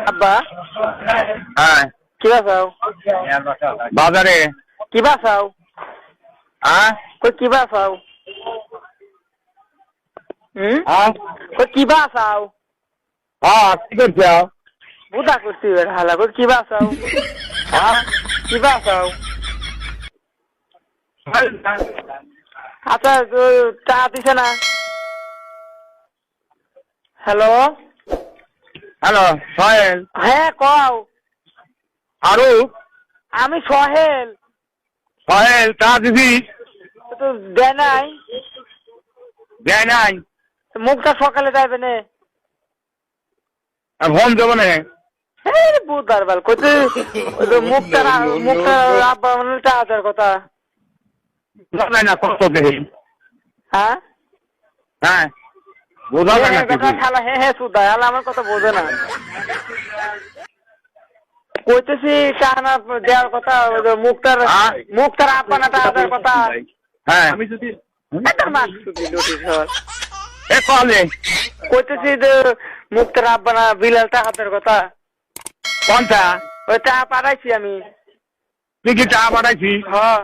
আব্বা হ্যাঁ কি বাসাও বাজারে কি বাসাও হ্যাঁ কই কি বাসাও হ্যাঁ কই কি বাসাও হ্যাঁ কি করছো বুদা করছি হালা কই কি বাসাও হ্যাঁ কি বাসাও আচ্ছা চা দিছে না হ্যালো হ্যালো সোহেল হ্যাঁ কও আরো আমি সোহেল সোহেল চা দিবি তো দেয় নাই দেয় নাই মুখটা সকালে যাবে না ফোন দেবো না বুধবার বাল কত মুখটা আব্বা মানে টাকার কথা জানাই না কত দেখি হ্যাঁ হ্যাঁ বোঝা যায় না কথা কিছু। খালা হ্যাঁ হ্যাঁ সুদা হালা আমার কথা বোঝে না কইতেছি টানা দেওয়ার কথা মুখটার আব্বা না টাকার কথা হ্যাঁ আমি যদি একটা মাছ শুধু নোটিশ হওয়ার এ কলে কইতেছি যে মুখটার আব্বা না বিলাল টাকার কথা কোনটা ওই টাকা পাঠাইছি আমি তুই কি চা পাঠাইছি হ্যাঁ